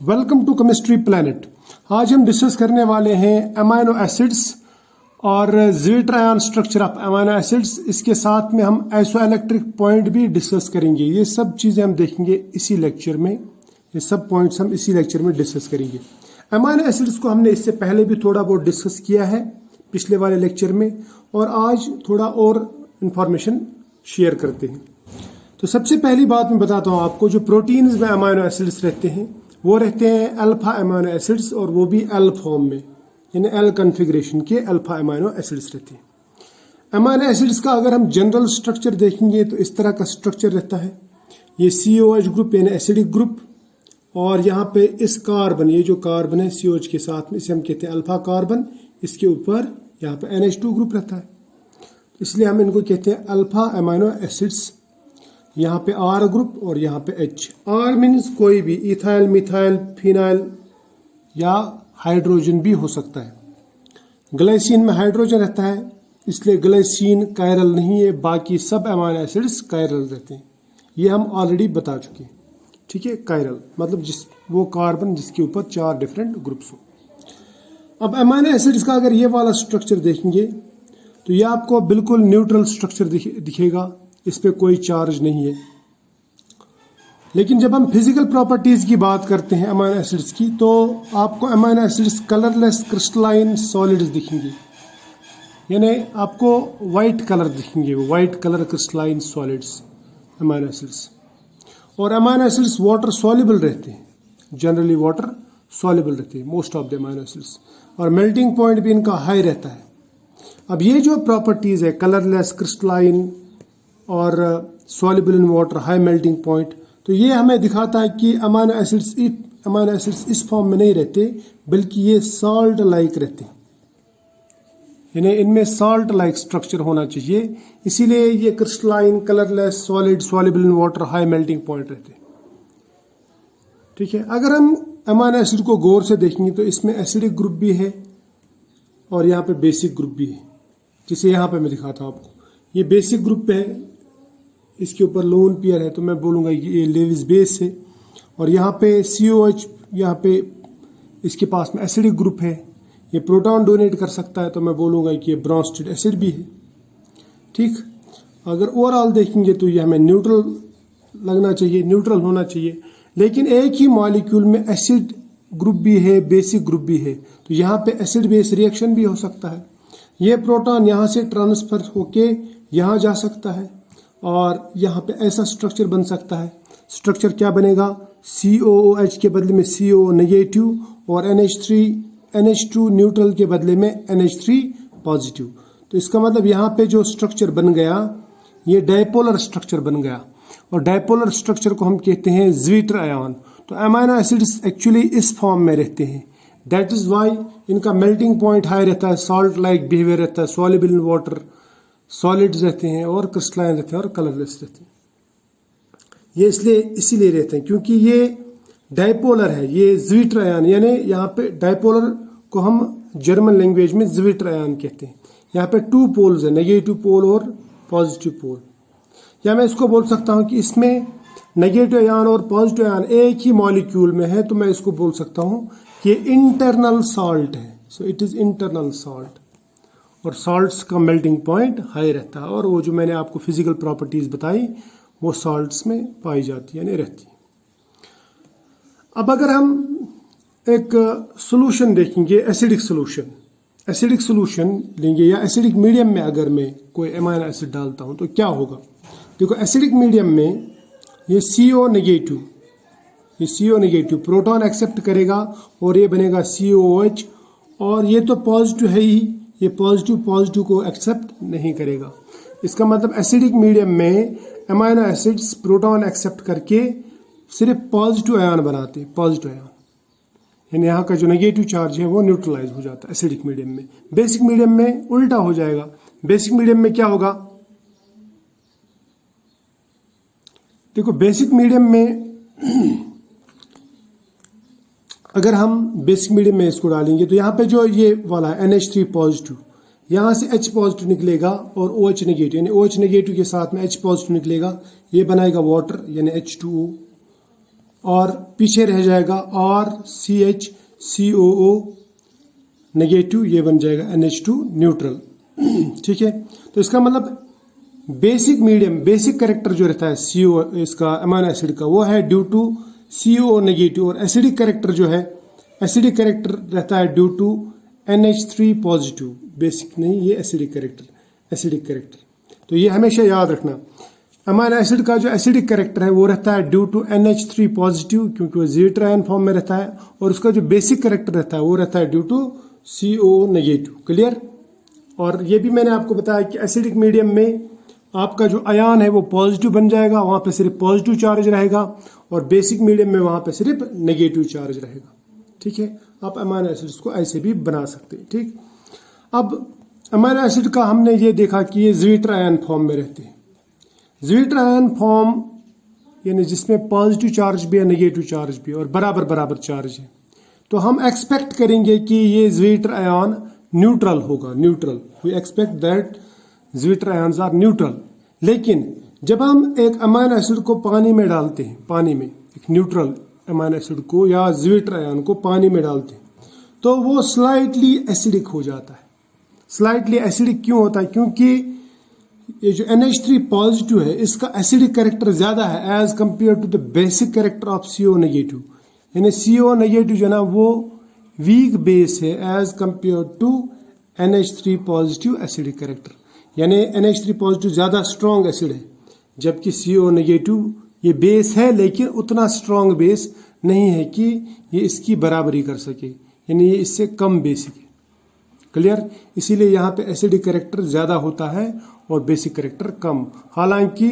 Welcome to chemistry planet. आज हम discuss करने वाले हैं अमाइनो एसिड्स और zwitter ion structure of amino acids. इसके साथ में हम आइसोइलेक्ट्रिक पॉइंट भी डिस्कस करेंगे। ये सब चीज़ें हम देखेंगे इसी लेक्चर में, ये सब पॉइंट्स हम इसी लेक्चर में डिस्कस करेंगे। अमाइनो एसिड्स को हमने इससे पहले भी थोड़ा बहुत डिस्कस किया है पिछले वाले लेक्चर में, और आज थोड़ा और इंफॉर्मेशन शेयर करते हैं। तो सबसे पहली बात मैं बताता हूँ आपको, जो प्रोटीन्स में अमाइनो एसिड्स रहते हैं वो रहते हैं अल्फा अमाइनो एसिड्स, और वो भी एल फॉर्म में, यानी एल कन्फिग्रेशन के अल्फा अमाइनो एसिड्स रहते हैं। अमाइनो एसिड्स का अगर हम जनरल स्ट्रक्चर देखेंगे तो इस तरह का स्ट्रक्चर रहता है। ये COH ग्रुप यानी एसिडिक ग्रुप, और यहाँ पे इस कार्बन, ये जो कार्बन है COH के साथ में, इसे हम कहते हैं अल्फा कार्बन, इसके ऊपर यहाँ पे NH2 ग्रुप रहता है, इसलिए हम इनको कहते हैं अल्फा अमाइनो एसिड्स। यहाँ पे R ग्रुप और यहाँ पे H। R मीन्स कोई भी इथाइल, मिथाइल, फिनाइल या हाइड्रोजन भी हो सकता है। ग्लाइसिन में हाइड्रोजन रहता है, इसलिए ग्लाइसिन कायरल नहीं है। बाकी सब अमाइनो एसिड्स कायरल रहते हैं, ये हम ऑलरेडी बता चुके हैं। ठीक है, कायरल मतलब वो कार्बन जिसके ऊपर 4 डिफरेंट ग्रुप्स हो। अब अमाइनो एसिड्स का अगर ये वाला स्ट्रक्चर देखेंगे तो ये आपको बिल्कुल न्यूट्रल स्ट्रक्चर दिखेगा, इस पे कोई चार्ज नहीं है। लेकिन जब हम फिजिकल प्रॉपर्टीज की बात करते हैं अमाइनो एसिड्स की, तो आपको amino acids colourless crystalline solids दिखेंगे, यानी आपको वाइट कलर दिखेंगे, वो white colour crystalline solids amino acids. और अमाइनो एसिड्स वाटर सॉल्युबल रहते हैं, जनरली वाटर सॉल्युबल रहते हैं most of the amino acids, और मेल्टिंग पॉइंट भी इनका हाई रहता है। अब ये जो प्रॉपर्टीज है कलरलेस, क्रिस्टलाइन और soluble in water, high melting point, तो ये हमें दिखाता है कि अमाइनो एसिड्स इस फॉर्म में नहीं रहते, बल्कि ये सॉल्ट लाइक रहते हैं, यानी इनमें सॉल्ट लाइक स्ट्रक्चर होना चाहिए। इसीलिए ये crystalline, colourless, solid, soluble in water, high melting point रहते हैं। ठीक है, अगर हम अमाइनो एसिड को गौर से देखेंगे तो इसमें एसिडिक ग्रुप भी है और यहाँ पे बेसिक ग्रुप भी है, जिसे यहाँ पे मैं दिखाता हूँ आपको। ये बेसिक ग्रुप पे है, इसके ऊपर लोन पेयर है, तो मैं बोलूँगा ये लेविस बेस है। और यहाँ पे COH, यहाँ पे इसके पास में एसिडिक ग्रुप है, ये प्रोटॉन डोनेट कर सकता है, तो मैं बोलूँगा कि ये ब्रोंस्टेड एसिड भी है। ठीक, अगर ओवरऑल देखेंगे तो ये हमें न्यूट्रल लगना चाहिए, न्यूट्रल होना चाहिए। लेकिन एक ही मॉलिक्यूल में एसिड ग्रुप भी है, बेसिक ग्रुप भी है, तो यहाँ पे एसिड बेस रिएक्शन भी हो सकता है। ये प्रोटॉन यहाँ से ट्रांसफर होके यहाँ जा सकता है, और यहाँ पे ऐसा स्ट्रक्चर बन सकता है। स्ट्रक्चर क्या बनेगा? COOH के बदले में CO नेगेटिव, और NH2 न्यूट्रल के बदले में NH3 पॉजिटिव। तो इसका मतलब यहाँ पे जो स्ट्रक्चर बन गया, ये डायपोलर स्ट्रक्चर बन गया, और डायपोलर स्ट्रक्चर को हम कहते हैं ज़्विटर आयन। तो अमाइनो एसिड्स एक्चुअली इस फॉर्म में रहते हैं, दैट इज वाई इनका मेल्टिंग पॉइंट हाई रहता है, सॉल्ट लाइक बिहेवियर रहता है, सॉल्युबल इन वाटर, सॉलिड्स रहते हैं, और क्रिस्टलाइन रहते हैं, और कलरलेस रहते हैं। ये इसीलिए रहते हैं क्योंकि ये डायपोलर है, ये ज़्विटर आयन, यानी यहाँ पे डायपोलर को हम जर्मन लैंग्वेज में ज़्विटर आयन कहते हैं। यहाँ पे 2 पोल्स है, नेगेटिव पोल और पॉजिटिव पोल। या मैं इसको बोल सकता हूँ कि इसमें नेगेटिव आयन और पॉजिटिव आयन एक ही मॉलिक्यूल में है, तो मैं इसको बोल सकता हूँ कि ये इंटरनल सॉल्ट है। So it is internal salt, और सॉल्ट्स का मेल्टिंग पॉइंट हाई रहता है, और वो जो मैंने आपको फिजिकल प्रॉपर्टीज बताई वो सॉल्ट्स में पाई जाती है, यानी रहती है। अब अगर हम एक सोल्यूशन देखेंगे, एसिडिक सोल्यूशन लेंगे, या एसिडिक मीडियम में अगर मैं कोई अमाइनो एसिड डालता हूं तो क्या होगा? देखो, एसिडिक मीडियम में ये CO नेगेटिव प्रोटॉन एक्सेप्ट करेगा, और ये बनेगा COOH, और ये तो पॉजिटिव है ही, ये पॉजिटिव को एक्सेप्ट नहीं करेगा। इसका मतलब एसिडिक मीडियम में अमाइनो एसिड्स प्रोटॉन एक्सेप्ट करके सिर्फ पॉजिटिव आयन बनाते हैं, पॉजिटिव आयन, यानी यहाँ का जो नेगेटिव चार्ज है वो न्यूट्रलाइज हो जाता है एसिडिक मीडियम में। बेसिक मीडियम में उल्टा हो जाएगा। बेसिक मीडियम में क्या होगा? देखो, बेसिक मीडियम में अगर हम बेसिक मीडियम में इसको डालेंगे तो यहाँ पे जो ये वाला है NH3 पॉजिटिव, यहाँ से H पॉजिटिव निकलेगा, और OH नेगेटिव, यानी OH नेगेटिव के साथ में H पॉजिटिव निकलेगा, ये बनाएगा वाटर, यानी H2O, और पीछे रह जाएगा RCHCOO नेगेटिव, ये बन जाएगा NH2 न्यूट्रल। ठीक है, तो इसका मतलब बेसिक मीडियम, बेसिक कैरेक्टर जो रहता है CO इसका अमीनो एसिड का, वो है ड्यू टू CO नेगेटिव, और एसिडिक कैरेक्टर जो है, एसिडिक कैरेक्टर रहता है due to NH3 positive. Basic नहीं, ये एसिडिक कैरेक्टर, एसिडिक कैरेक्टर। तो ये हमेशा याद रखना, अमीनो एसिड का जो एसिडिक कैरेक्टर है वो रहता है ड्यू टू NH3 पॉजिटिव, क्योंकि वो ज़ेड आयन फॉर्म में रहता है, और उसका जो बेसिक कैरेक्टर रहता है वो रहता है due to CO negative. Clear? और ये भी मैंने आपको बताया कि एसिडिक मीडियम में आपका जो आयन है वो पॉजिटिव बन जाएगा, वहां पे सिर्फ पॉजिटिव चार्ज रहेगा, और बेसिक मीडियम में वहां पे सिर्फ नेगेटिव चार्ज रहेगा। ठीक है, आप अमीनो एसिड्स को ऐसे भी बना सकते हैं। ठीक, अब अमीनो एसिड का हमने ये देखा कि ये ज़्विटर आयन फॉर्म में रहते हैं। ज़्विटर आयन फॉर्म यानी जिसमें पॉजिटिव चार्ज भी है, नेगेटिव चार्ज भी है, और बराबर बराबर चार्ज है। तो हम एक्सपेक्ट करेंगे कि ये ज़्विटर आयन न्यूट्रल होगा, neutral. We expect that zwitter ions are neutral. लेकिन जब हम एक अमीनो एसिड को पानी में डालते हैं, पानी में एक न्यूट्रल अमीनो एसिड को या ज़्विटर आयन को पानी में डालते हैं, तो वो स्लाइटली एसिडिक हो जाता है। स्लाइटली एसिडिक क्यों होता है? क्योंकि ये जो NH3 पॉजिटिव है, इसका एसिडिक कैरेक्टर ज्यादा है as compare to the basic character of CO negative. यानी CO नेगेटिव जो है ना, वो वीक बेस है as compare to NH3 positive acidic character. यानी NH3 पॉजिटिव ज्यादा स्ट्रॉन्ग एसिड है, जबकि CO नेगेटिव ये बेस है, लेकिन उतना स्ट्रॉन्ग बेस नहीं है कि ये इसकी बराबरी कर सके, यानी ये इससे कम बेसिक है। क्लियर? इसीलिए यहाँ पे एसिडिक कैरेक्टर ज्यादा होता है और बेसिक कैरेक्टर कम। हालांकि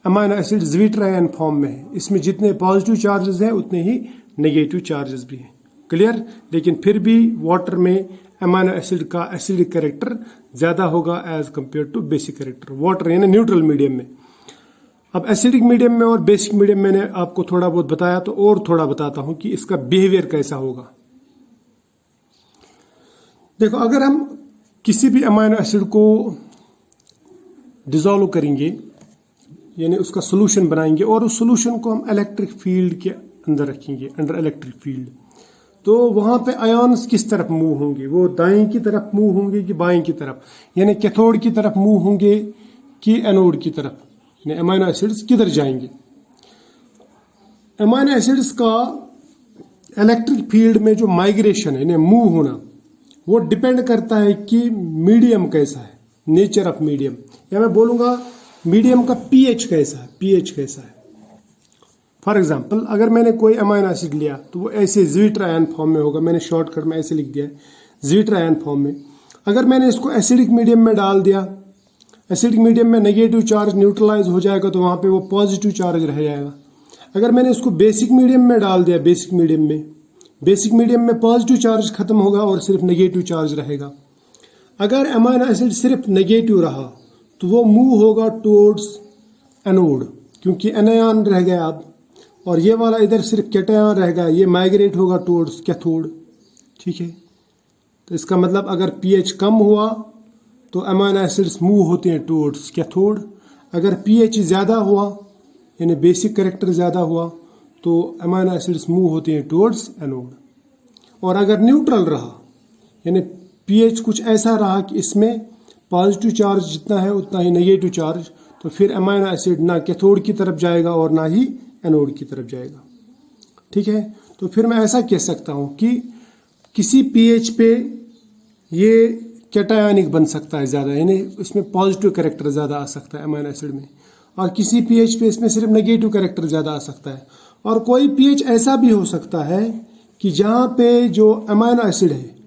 अमीनो एसिड ज़्विटर आयन फॉर्म में है, इसमें जितने पॉजिटिव चार्जेस हैं उतने ही नेगेटिव चार्जेस भी हैं। क्लियर? लेकिन फिर भी वाटर में अमीनो एसिड का एसिडिक कैरेक्टर ज्यादा होगा as compare to basic character, water यानी न्यूट्रल मीडियम में। अब एसिडिक मीडियम में और बेसिक मीडियम में मैंने आपको थोड़ा बहुत बताया, तो और थोड़ा बताता हूं कि इसका बिहेवियर कैसा होगा। देखो, अगर हम किसी भी अमीनो एसिड को डिसॉल्व करेंगे, यानी उसका सोल्यूशन बनाएंगे, और उस सोल्यूशन को हम इलेक्ट्रिक फील्ड के अंदर रखेंगे, अंडर इलेक्ट्रिक फील्ड, तो वहां पे आयन्स किस तरफ मूव होंगे? वो दाएं की तरफ मूव होंगे कि बाएं की तरफ? यानी कैथोड की तरफ मूव होंगे कि एनोड की तरफ? यानी अमीनो एसिड्स किधर जाएंगे? अमीनो एसिड्स का इलेक्ट्रिक फील्ड में जो माइग्रेशन है, मूव होना, वो डिपेंड करता है कि मीडियम कैसा है, नेचर ऑफ मीडियम, या मैं बोलूंगा मीडियम का pH कैसा है, pH कैसा है। फॉर एग्जाम्पल, अगर मैंने कोई अमीनो एसिड लिया तो वो ऐसे ज़्विटर आयन फॉर्म में होगा, मैंने शॉर्टकट में ऐसे लिख दिया है ज़्विटर आयन फॉर्म में। अगर मैंने इसको एसिडिक मीडियम में डाल दिया, एसिडिक मीडियम में नेगेटिव चार्ज न्यूट्रलाइज हो जाएगा, तो वहां पे वो पॉजिटिव चार्ज रह जाएगा। अगर मैंने इसको बेसिक मीडियम में डाल दिया, बेसिक मीडियम में पॉजिटिव चार्ज खत्म होगा और सिर्फ नेगेटिव चार्ज रहेगा। अगर अमीनो एसिड सिर्फ नेगेटिव रहा तो वो मूव होगा टुवर्ड्स एनोड, क्योंकि एनायन रह गया अब, और ये वाला इधर सिर्फ कैटायन रह गया, ये माइग्रेट होगा टुवर्ड्स कैथोड। ठीक है, तो इसका मतलब अगर pH कम हुआ तो अमीनो एसिड्स मूव होते हैं टुवर्ड्स कैथोड। अगर pH ज्यादा हुआ, यानी बेसिक कैरेक्टर ज्यादा हुआ, तो अमीनो एसिड्स मूव होते हैं टुवर्ड्स एनोड। और अगर न्यूट्रल रहा, यानी pH कुछ ऐसा रहा कि इसमें पॉजिटिव चार्ज जितना है उतना ही नेगेटिव चार्ज, तो फिर अमीनो एसिड ना कैथोड की तरफ जाएगा और ना ही एनोड की तरफ जाएगा। ठीक है, तो फिर मैं ऐसा कह सकता हूं कि किसी pH पे ये कैटायनिक बन सकता है ज्यादा, यानी इसमें पॉजिटिव कैरेक्टर ज्यादा आ सकता है अमीनो एसिड में, और किसी pH पे इसमें सिर्फ नेगेटिव कैरेक्टर ज्यादा आ सकता है। और कोई pH ऐसा भी हो सकता है कि जहां पे जो अमीनो एसिड है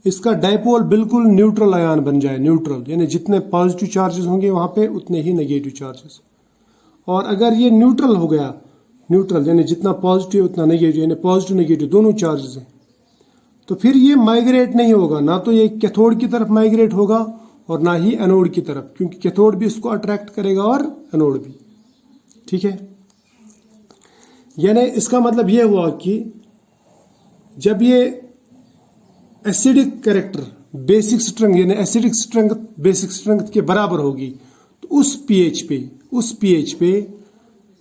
इसका डायपोल बिल्कुल न्यूट्रल आयन बन जाए, न्यूट्रल, यानी जितने पॉजिटिव चार्जेस होंगे वहां पे उतने ही नेगेटिव चार्जेस। और अगर ये न्यूट्रल हो गया, न्यूट्रल यानी जितना पॉजिटिव उतना नेगेटिव, यानी पॉजिटिव नेगेटिव दोनों चार्जेस हैं, तो फिर ये माइग्रेट नहीं होगा, ना तो ये कैथोड की तरफ माइग्रेट होगा और ना ही एनोड की तरफ, क्योंकि कैथोड भी इसको अट्रैक्ट करेगा और एनोड भी। ठीक है, यानी इसका मतलब ये हुआ कि जब ये एसिडिक कैरेक्टर बेसिक स्ट्रेंथ, यानी एसिडिक स्ट्रेंथ बेसिक स्ट्रेंथ के बराबर होगी, तो उस pH पे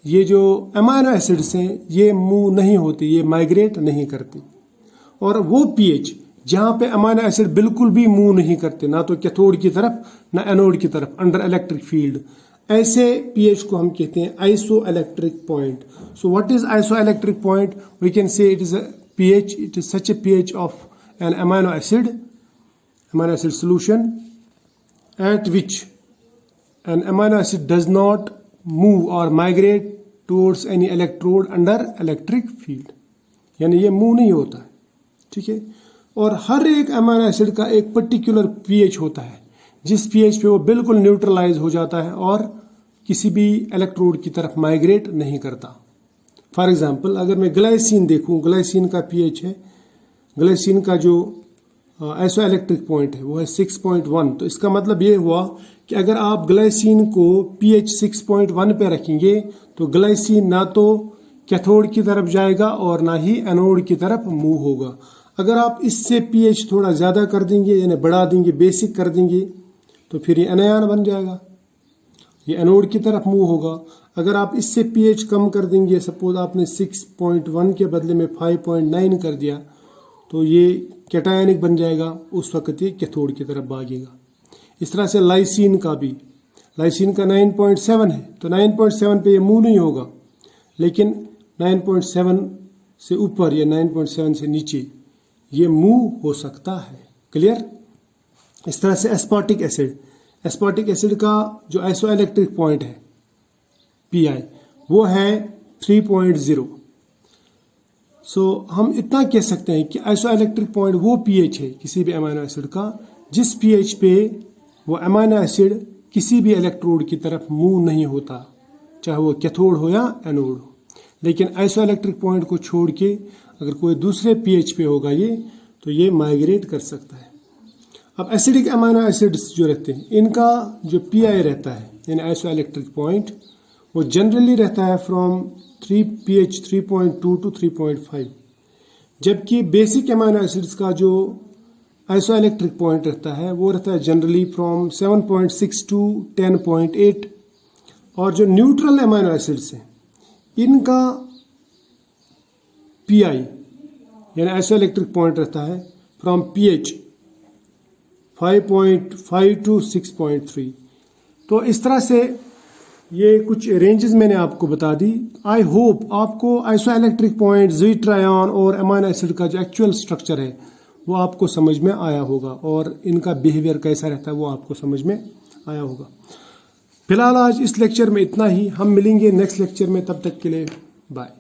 ये जो अमाइनो एसिड्स हैं ये मूव नहीं होती, ये माइग्रेट नहीं करती। और वो पीएच जहां पे अमाइनो एसिड बिल्कुल भी मूव नहीं करते, ना तो कैथोड की तरफ ना एनोड की तरफ, अंडर इलेक्ट्रिक फील्ड, ऐसे पीएच को हम कहते हैं isoelectric point. So what is isoelectric point? We can say it is a pH, it is such a pH of an amino acid solution at which an amino acid does not move or migrate towards any electrode under electric field, यानी ये move नहीं होता है, ठीक है। और हर एक amino acid का एक पर्टिकुलर पीएच होता है जिस पीएच पे वो बिल्कुल न्यूट्रलाइज हो जाता है और किसी भी इलेक्ट्रोड की तरफ माइग्रेट नहीं करता। फॉर एग्जाम्पल अगर मैं ग्लाइसिन देखूं, ग्लाइसिन का पीएच है, ग्लाइसिन का जो आइसोइलेक्ट्रिक पॉइंट है वो है 6.1। तो इसका मतलब ये हुआ कि अगर आप ग्लाइसिन को पीएच 6.1 पे रखेंगे तो ग्लाइसिन ना तो कैथोड की तरफ जाएगा और ना ही एनोड की तरफ मूव होगा। अगर आप इससे पीएच थोड़ा ज़्यादा कर देंगे, यानी बढ़ा देंगे, बेसिक कर देंगे, तो फिर ये एनायन बन जाएगा, ये एनोड की तरफ मूव होगा। अगर आप इससे पीएच कम कर देंगे, सपोज आपने 6.1 के बदले में 5.9 कर दिया, तो ये कैटायनिक बन जाएगा, उस वक्त ये कैथोड की तरफ भागेगा। इस तरह से लाइसिन का भी, लाइसिन का 9.7 है, तो 9.7 पे ये मूव नहीं होगा, लेकिन 9.7 से ऊपर या 9.7 से नीचे ये मूव हो सकता है। क्लियर? इस तरह से एस्पार्टिक एसिड, एस्पार्टिक एसिड का जो आइसोइलेक्ट्रिक पॉइंट है पीआई वो है 3.0। सो हम इतना कह सकते हैं कि आइसोइलेक्ट्रिक पॉइंट वो पीएच है किसी भी अमाइनो एसिड का जिस पीएच पे वो अमाइनो एसिड किसी भी इलेक्ट्रोड की तरफ मूव नहीं होता, चाहे वो कैथोड हो या एनोड हो। लेकिन आइसोइलेक्ट्रिक पॉइंट को छोड़ के अगर कोई दूसरे पीएच पे होगा ये, तो ये माइग्रेट कर सकता है। अब एसिडिक अमाइनो एसिड्स जो रहते हैं इनका जो पीआई रहता है यानी आइसोइलेक्ट्रिक पॉइंट, वो जनरली रहता है फ्रॉम pH 3.2 टू 3.5, जबकि बेसिक अमाइनो एसिड्स का जो आइसोइलेक्ट्रिक पॉइंट रहता है वो रहता है जनरली फ्रॉम 7.6 टू 10.8। और जो न्यूट्रल अमाइनो एसिड्स हैं इनका पीआई यानी आइसोइलेक्ट्रिक पॉइंट रहता है फ्रॉम pH 5.5 टू 6.3। तो इस तरह से ये कुछ रेंजेस मैंने आपको बता दी। आई होप आपको आइसोइलेक्ट्रिक पॉइंट, जी ट्रायन और अमाइनो एसिड का जो एक्चुअल स्ट्रक्चर है वो आपको समझ में आया होगा और इनका बिहेवियर कैसा रहता है वो आपको समझ में आया होगा। फिलहाल आज इस लेक्चर में इतना ही, हम मिलेंगे नेक्स्ट लेक्चर में, तब तक के लिए बाय।